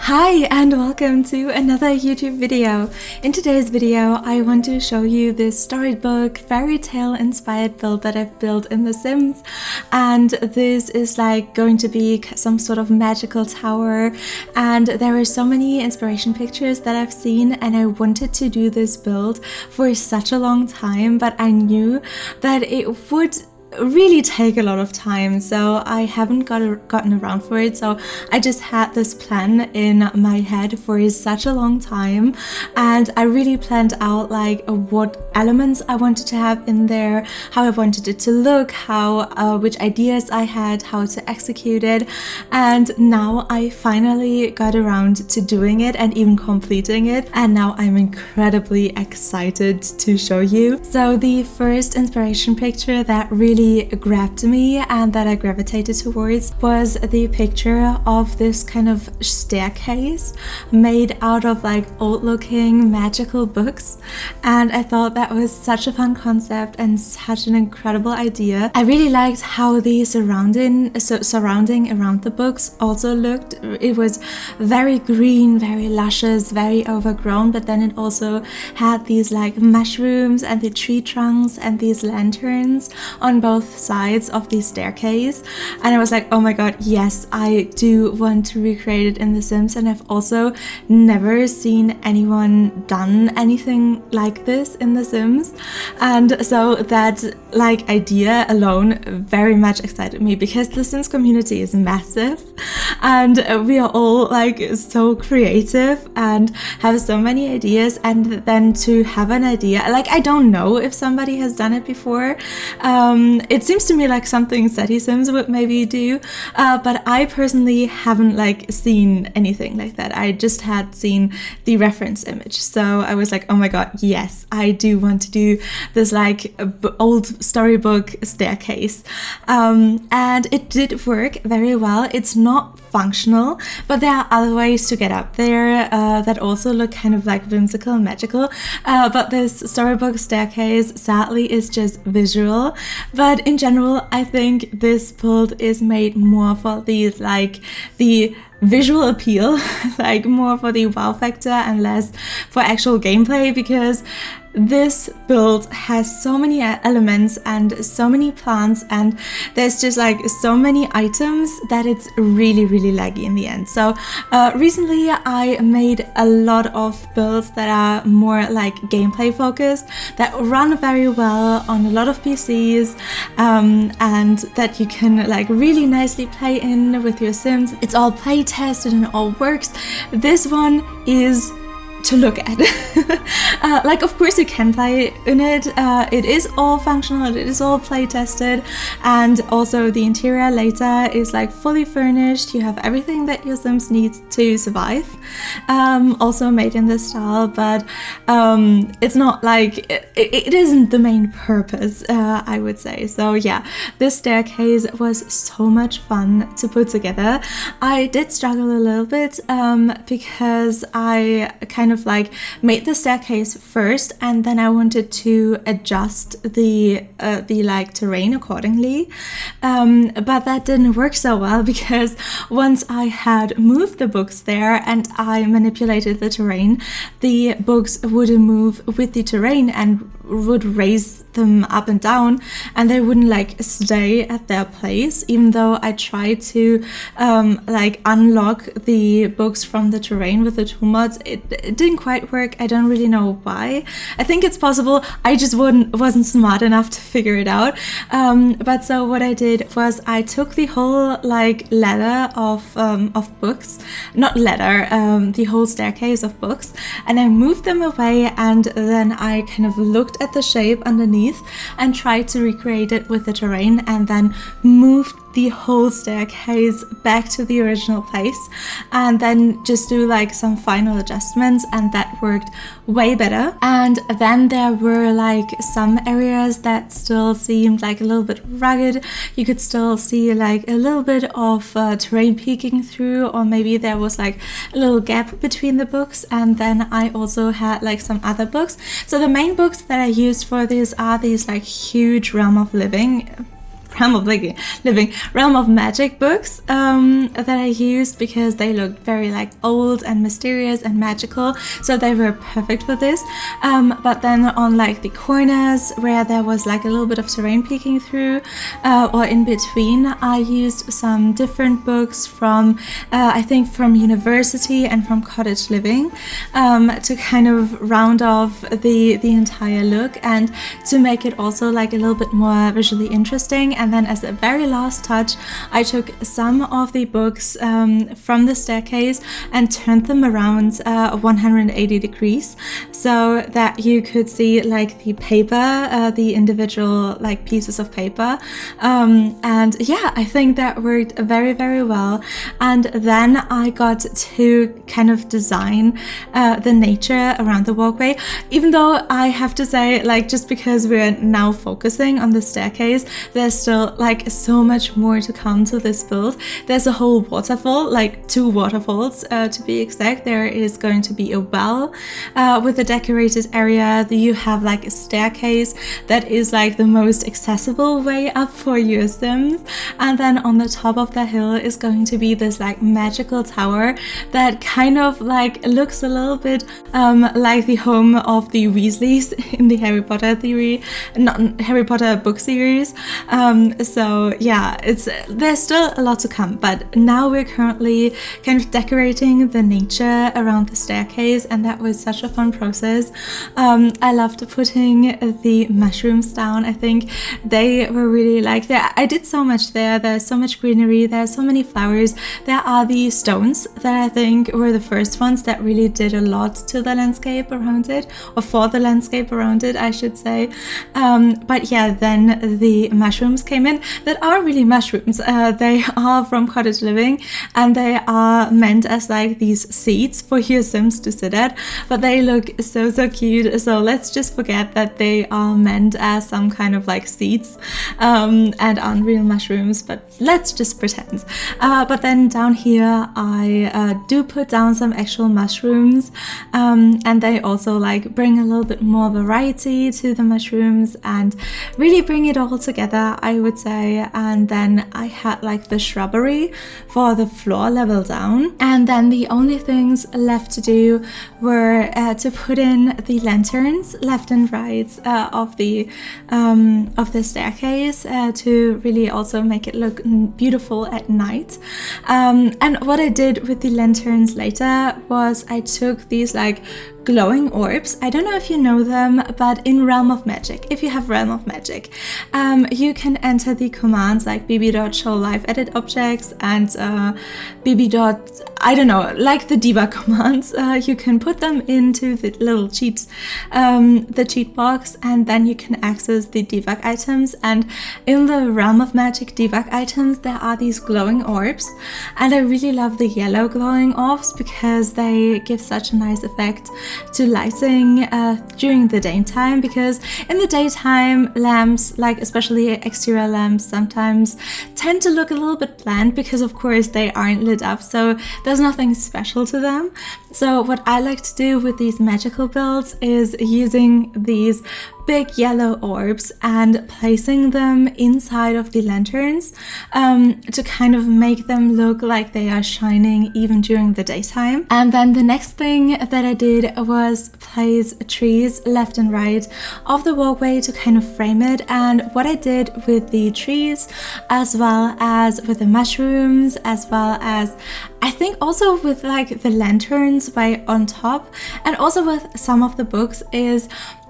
Hi and welcome to another YouTube video. In today's video I want to show you this storybook fairy tale inspired build that I've built in The Sims, and this is like going to be some sort of magical tower, and there are so many inspiration pictures that I've seen, and I wanted to do this build for such a long time, but I knew that it would really take a lot of time, so I haven't gotten around for it. So I just had this plan in my head for such a long time, and I really planned out like what elements I wanted to have in there, how I wanted it to look, how which ideas I had, how to execute it, and now I finally got around to doing it and even completing it, and now I'm incredibly excited to show you. So the first inspiration picture that really grabbed me and that I gravitated towards was the picture of this kind of staircase made out of like old looking magical books, and I thought that was such a fun concept and such an incredible idea. I really liked how the surrounding around the books also looked. It was very green, very luscious, very overgrown, but then it also had these like mushrooms and the tree trunks and these lanterns on both sides of the staircase, and I was like, oh my god, yes, I do want to recreate it in The Sims. And I've also never seen anyone done anything like this in The Sims, and so that like idea alone very much excited me, because the Sims community is massive and we are all like so creative and have so many ideas, and then to have an idea, like I don't know if somebody has done it before. It seems to me like something SunnyCreations would maybe do, but I personally haven't like seen anything like that. I just had seen the reference image, so I was like, oh my god, yes, I do want to do this like old storybook staircase, and it did work very well. It's not functional, but there are other ways to get up there that also look kind of like whimsical and magical, but this storybook staircase sadly is just visual. But in general, I think this build is made more for these like the visual appeal, like more for the wow factor and less for actual gameplay, because this build has so many elements and so many plants, and there's just like so many items that it's really laggy in the end. So recently I made a lot of builds that are more like gameplay focused, that run very well on a lot of PCs, and that you can like really nicely play in with your Sims. It's all play tested and it all works. This one is to look at. Like, of course you can play in it. It is all functional, it is all play tested, and also the interior later is like fully furnished. You have everything that your Sims needs to survive, also made in this style, but it's not like it isn't the main purpose, I would say. So yeah, this staircase was so much fun to put together. I did struggle a little bit because I kind of like made the staircase first, and then I wanted to adjust the like terrain accordingly, but that didn't work so well, because once I had moved the books there and I manipulated the terrain, the books would move with the terrain and would raise them up and down, and they wouldn't like stay at their place, even though I tried to like unlock the books from the terrain with the tool mods. It didn't quite work. I don't really know why. I think it's possible I just wasn't smart enough to figure it out, but so what I did was I took the whole like ladder of books, not ladder, the whole staircase of books, and I moved them away, and then I kind of looked at the shape underneath and tried to recreate it with the terrain, and then moved the whole staircase back to the original place, and then just do like some final adjustments, and that worked way better. And then there were like some areas that still seemed like a little bit rugged. You could still see like a little bit of terrain peeking through, or maybe there was like a little gap between the books, and then I also had like some other books. So the main books that I used for this are these like huge Realm of Living Realm of Magic books that I used because they looked very like old and mysterious and magical, so they were perfect for this. But then on like the corners where there was like a little bit of terrain peeking through, or in between, I used some different books from I think from university and from cottage living, to kind of round off the entire look and to make it also like a little bit more visually interesting. And then as a very last touch, I took some of the books from the staircase and turned them around 180 degrees so that you could see like the paper, the individual like pieces of paper, and yeah, I think that worked very, very well. And then I got to kind of design the nature around the walkway, even though I have to say, like, just because we're now focusing on the staircase, there's still like so much more to come to this build. There's a whole waterfall, like 2 waterfalls to be exact. There is going to be a well with a decorated area. You have like a staircase that is like the most accessible way up for your Sims, and then on the top of the hill is going to be this like magical tower that kind of like looks a little bit like the home of the Weasleys in the Harry Potter book series. So yeah, there's still a lot to come, but now we're currently kind of decorating the nature around the staircase, and that was such a fun process. I loved putting the mushrooms down. I think they were really like there. I did so much there. There's so much greenery. There's so many flowers. There are the stones that I think were the first ones that really did a lot to the landscape around it, or for the landscape around it, I should say. But yeah, then the mushrooms came in that are really mushrooms. They are from cottage living, and they are meant as like these seats for your Sims to sit at, but they look so cute, so let's just forget that they are meant as some kind of like seats and aren't real mushrooms, but let's just pretend. But then down here I do put down some actual mushrooms, and they also like bring a little bit more variety to the mushrooms and really bring it all together, I would say. And then I had like the shrubbery for the floor level down, and then the only things left to do were to put in the lanterns left and right of the staircase to really also make it look beautiful at night. And what I did with the lanterns later was I took these like glowing orbs. I don't know if you know them, but in Realm of Magic, if you have Realm of Magic, you can enter the commands like bb.show live edit objects and bb. I don't know, like the debug commands. You can put them into the little cheats, the cheat box, and then you can access the debug items. And in the Realm of Magic debug items, there are these glowing orbs, and I really love the yellow glowing orbs because they give such a nice effect to lighting during the daytime, because in the daytime lamps, like especially exterior lamps, sometimes tend to look a little bit bland because of course they aren't lit up, so there's nothing special to them. So what I like to do with these magical builds is using these big yellow orbs and placing them inside of the lanterns to kind of make them look like they are shining even during the daytime. And then the next thing that I did was place trees left and right of the walkway to kind of frame it. And what I did with the trees, as well as with the mushrooms, as well as I think also with like the lanterns by on top, and also with some of the books, is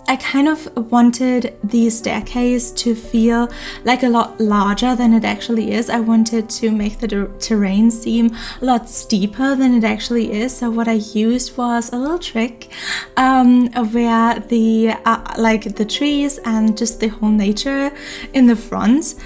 I kind of wanted the staircase to feel like a lot larger than it actually is. I wanted to make the terrain seem a lot steeper than it actually is. So what I used was a little trick where the like the trees and just the whole nature in the front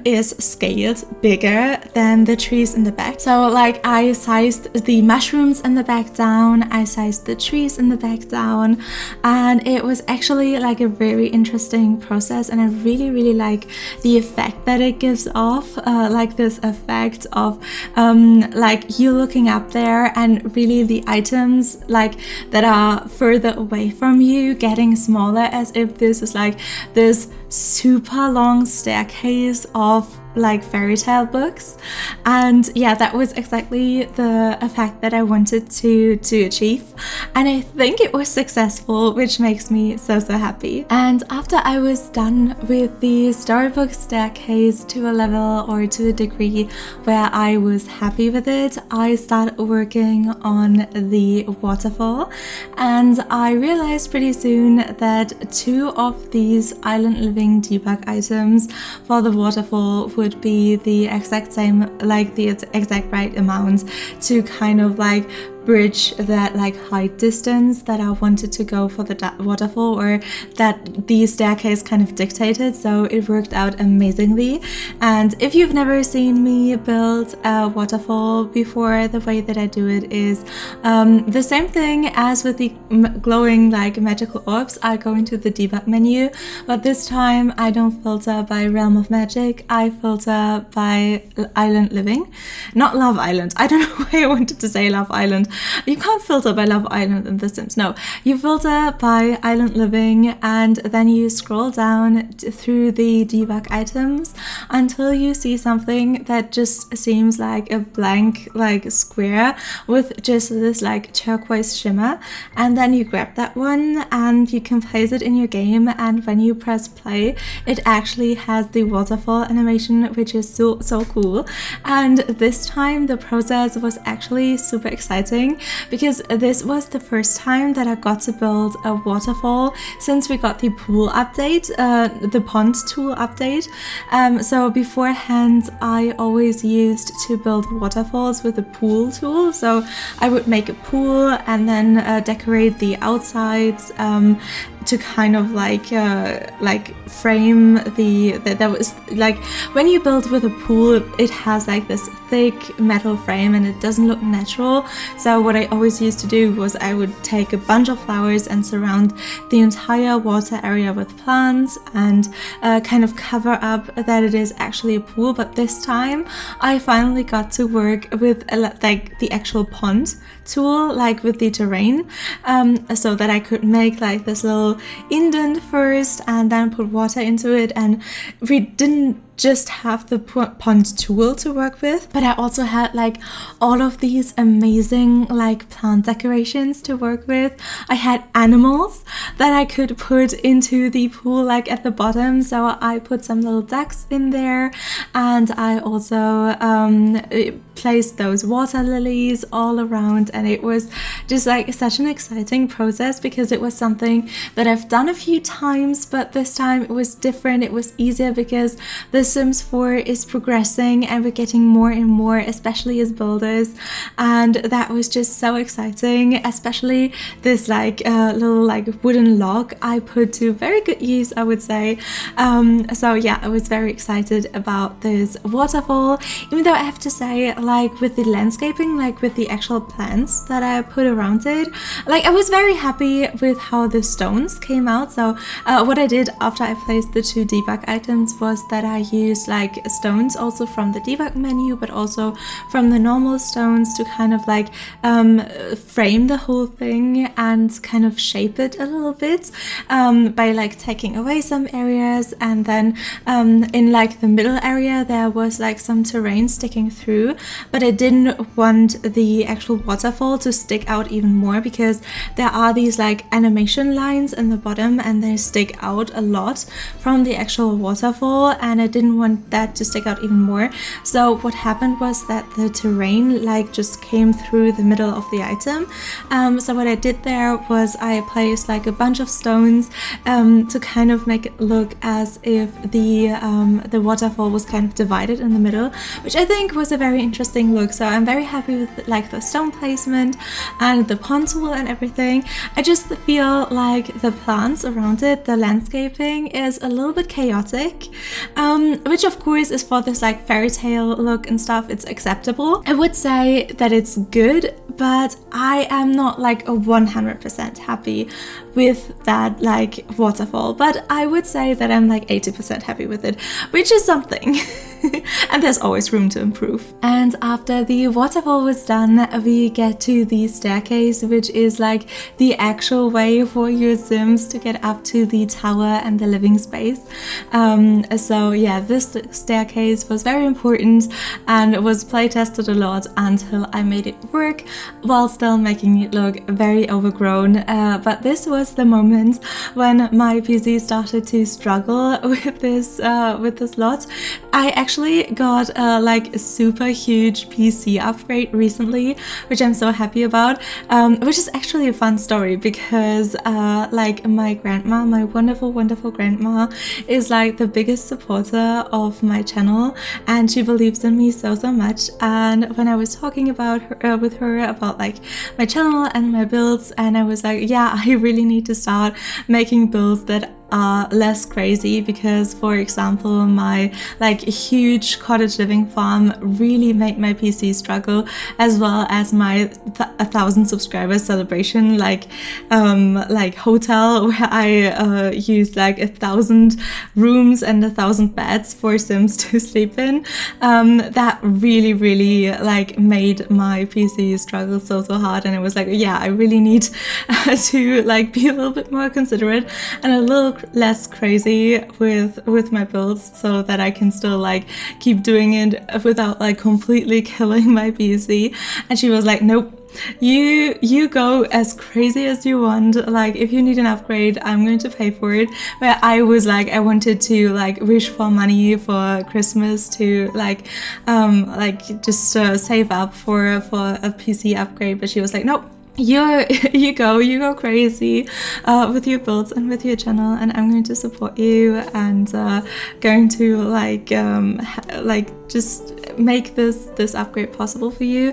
is scaled bigger than the trees in the back. So like I sized the mushrooms in the back down, I sized the trees in the back down, and it was actually like a very interesting process, and I really like the effect that it gives off, like this effect of like you looking up there and really the items like that are further away from you getting smaller, as if this is like this super long staircase of like fairy tale books, and yeah, that was exactly the effect that I wanted to achieve, and I think it was successful, which makes me so happy. And after I was done with the storybook staircase to a level or to a degree where I was happy with it, I started working on the waterfall, and I realized pretty soon that 2 of these island living debug items for the waterfall would be the exact same, like the exact right amount to kind of like bridge that like height distance that I wanted to go for the waterfall, or that the staircase kind of dictated. So it worked out amazingly. And if you've never seen me build a waterfall before, the way that I do it is the same thing as with the glowing like magical orbs. I go into the debug menu, but this time I don't filter by Realm of Magic, I filter by Island Living, not Love Island. I don't know why I wanted to say Love Island. You can't filter by Love Island in The Sims. No, you filter by Island Living, and then you scroll down through the debug items until you see something that just seems like a blank like square with just this like turquoise shimmer, and then you grab that one and you can place it in your game, and when you press play it actually has the waterfall animation, which is so cool. And this time the process was actually super exciting, because this was the first time that I got to build a waterfall since we got the pool update, the pond tool update. So beforehand I always used to build waterfalls with the pool tool. So I would make a pool and then decorate the outsides to kind of like frame that was like, when you build with a pool it has like this thick metal frame and it doesn't look natural. So what I always used to do was I would take a bunch of flowers and surround the entire water area with plants and kind of cover up that it is actually a pool. But this time I finally got to work with like the actual pond tool, like with the terrain, so that I could make like this little indent first and then put water into it. And we didn't just have the pond tool to work with, but I also had like all of these amazing like plant decorations to work with. I had animals that I could put into the pool like at the bottom, so I put some little ducks in there, and I also placed those water lilies all around. And it was just like such an exciting process, because it was something that I've done a few times, but this time it was different. It was easier because the Sims 4 is progressing and we're getting more and more, especially as builders, and that was just so exciting. Especially this like little like wooden log I put to very good use, I would say. So yeah, I was very excited about this waterfall, even though I have to say, like with the landscaping, like with the actual plants that I put around it, like I was very happy with how the stones came out. So what I did after I placed the 2 debug items was that I used like stones also from the debug menu, but also from the normal stones to kind of like frame the whole thing and kind of shape it a little bit by like taking away some areas. And then in like the middle area there was like some terrain sticking through, but I didn't want the actual waterfall to stick out even more, because there are these like animation lines in the bottom and they stick out a lot from the actual waterfall, and I didn't want that to stick out even more. So what happened was that the terrain like just came through the middle of the item. So what I did there was I placed like a bunch of stones to kind of make it look as if the waterfall was kind of divided in the middle, which I think was a very interesting look. So I'm very happy with like the stone placement and the pond tool and everything. I just feel like the plants around it, the landscaping is a little bit chaotic, which of course is for this like fairy tale look and stuff, it's acceptable. I would say that it's good, but I am not like a 100% happy with that like waterfall, but I would say that I'm like 80% happy with it, which is something. And there's always room to improve. And after the waterfall was done, we get to the staircase, which is like the actual way for your Sims to get up to the tower and the living space. So yeah, this staircase was very important and was play tested a lot until I made it work while still making it look very overgrown. But this was the moment when my PC started to struggle with this lot. I actually got like a super huge PC upgrade recently, which I'm so happy about, which is actually a fun story because like my grandma, my wonderful grandma, is like the biggest supporter of my channel, and she believes in me so much. And when I was talking about her, with her about like my channel and my builds, and I was like, yeah, I really need to start making builds that are less crazy, because for example my like huge cottage living farm really made my PC struggle, as well as my 1,000 subscribers celebration like hotel where I used like 1,000 rooms and 1,000 beds for Sims to sleep in. That really like made my PC struggle so hard, and it was like, yeah, I really need to like be a little bit more considerate and a little less crazy with my builds, so that I can still like keep doing it without like completely killing my PC. And she was like, nope, you go as crazy as you want, like if you need an upgrade, I'm going to pay for it. But I was like, I wanted to like wish for money for Christmas to like just save up for a PC upgrade. But she was like, nope, you go crazy with your builds and with your channel, and I'm going to support you, and going to like just make this upgrade possible for you.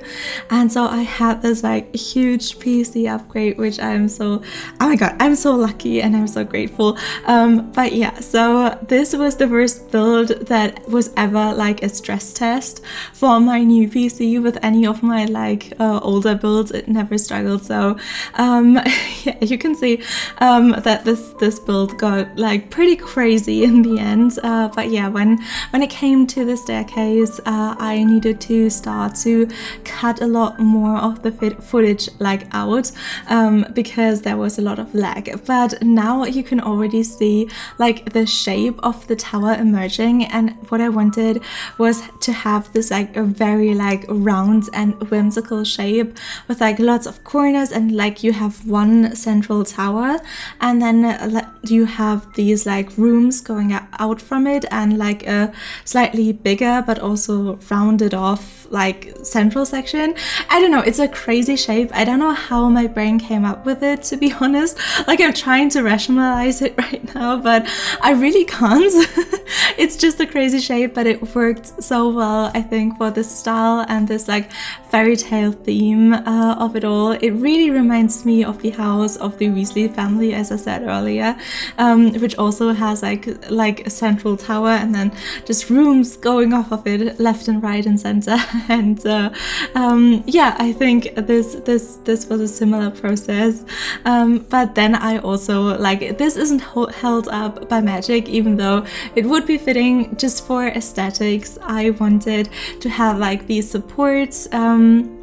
And so I had this like huge PC upgrade, which I'm so, oh my god, I'm so lucky and I'm so grateful. But yeah, so this was the first build that was ever like a stress test for my new PC. With any of my like older builds, it never struggled. So yeah, you can see that this build got like pretty crazy in the end. But yeah, when it came to the staircase, I needed to start to cut a lot more of the footage like out, because there was a lot of lag. But now you can already see like the shape of the tower emerging, and what I wanted was to have this like a very like round and whimsical shape with like lots of corners, and like you have one central tower, and then you have these like rooms going out from it, and like a slightly bigger but also rounded off like central section. I don't know, it's a crazy shape. I don't know how my brain came up with it, to be honest. Like I'm trying to rationalize it right now, but I really can't. It's just a crazy shape, but it worked so well, I think, for this style and this like fairy tale theme of it all. It really reminds me of the house of the Weasley family, as I said earlier, which also has like a central tower and then just rooms going off of it left and right and center. And yeah, I think this was a similar process. But then I also like, this isn't held up by magic, even though it would be fitting just for aesthetics. I wanted to have like these supports,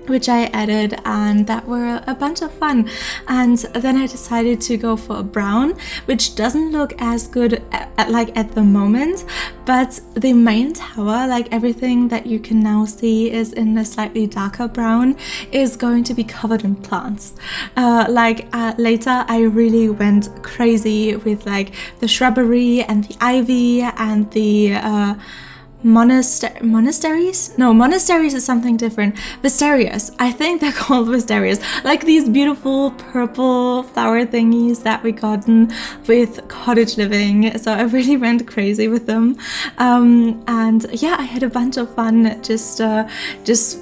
which I added, and that were a bunch of fun. And then I decided to go for a brown, which doesn't look as good at the moment, but the main tower, like everything that you can now see is in a slightly darker brown, is going to be covered in plants. Later I really went crazy with like the shrubbery and the ivy and the monasteries? No, monasteries is something different. Wisterias. I think they're called wisterias. Like these beautiful purple flower thingies that we gotten with cottage living. So I really went crazy with them. And yeah, I had a bunch of fun just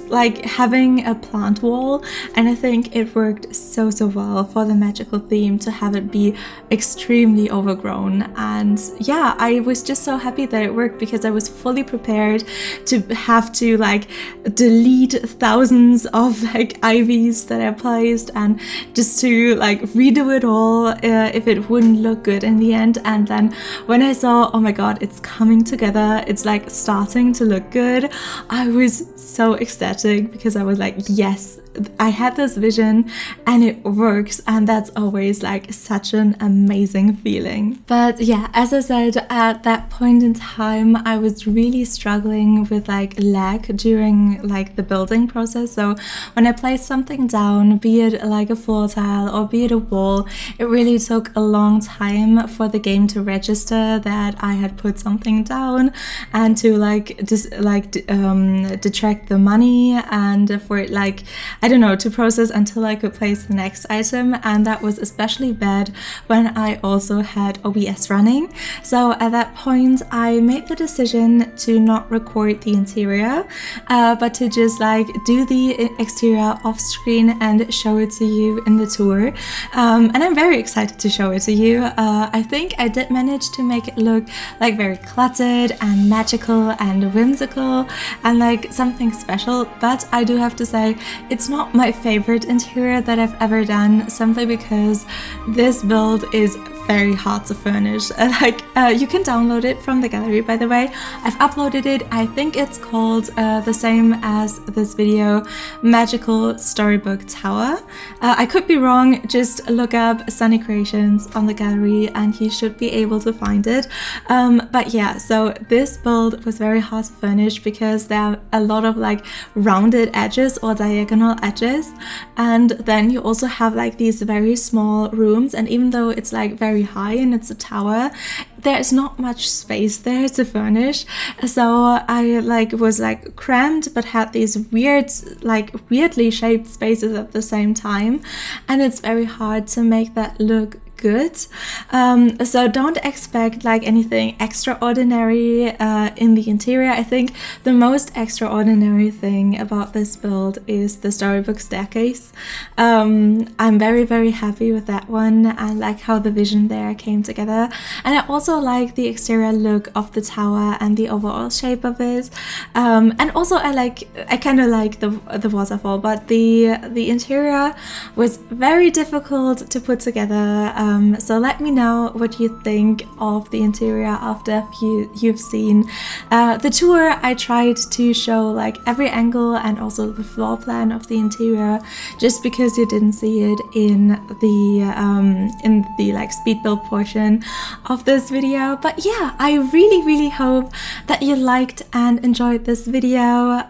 like having a plant wall. And I think it worked so well for the magical theme to have it be extremely overgrown. And yeah, I was just so happy that it worked, because I was fully prepared to have to like delete thousands of like IVs that I placed, and just to like redo it all if it wouldn't look good in the end. And then when I saw, oh my god, it's coming together, it's like starting to look good, I was so ecstatic, because I was like, yes, I had this vision and it works, and that's always like such an amazing feeling. But yeah, as I said, at that point in time I was really struggling with like lag during like the building process. So when I placed something down, be it like a floor tile or be it a wall, it really took a long time for the game to register that I had put something down, and to like just like detract the money, and for it like, I don't know, to process until I could place the next item. And that was especially bad when I also had OBS running. So at that point I made the decision to not record the interior, but to just like do the exterior off screen and show it to you in the tour. And I'm very excited to show it to you. I think I did manage to make it look like very cluttered and magical and whimsical and like something special, but I do have to say it's not my favorite interior that I've ever done, simply because this build is very hard to furnish. You can download it from the gallery, by the way. I've uploaded it. I think it's called the same as this video, Magical Storybook Tower. I could be wrong, just look up SunnyCreations on the gallery and you should be able to find it. But yeah, so this build was very hard to furnish because there are a lot of like rounded edges or diagonal edges, and then you also have like these very small rooms, and even though it's like very high and it's a tower, there's not much space there to furnish. So I like was like crammed, but had these weird, like weirdly shaped spaces at the same time, and it's very hard to make that look good. So don't expect like anything extraordinary in the interior. I think the most extraordinary thing about this build is the storybook staircase. I'm very happy with that one. I like how the vision there came together, and I also like the exterior look of the tower and the overall shape of it. And also I kind of like the waterfall, but the interior was very difficult to put together. So let me know what you think of the interior after you've seen the tour. I tried to show like every angle and also the floor plan of the interior, just because you didn't see it in the like speed build portion of this video. But yeah, I really hope that you liked and enjoyed this video.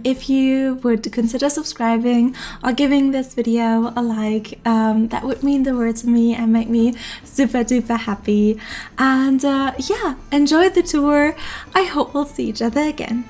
If you would consider subscribing or giving this video a like, that would mean the world to me and make me super duper happy. And yeah, enjoy the tour. I hope we'll see each other again.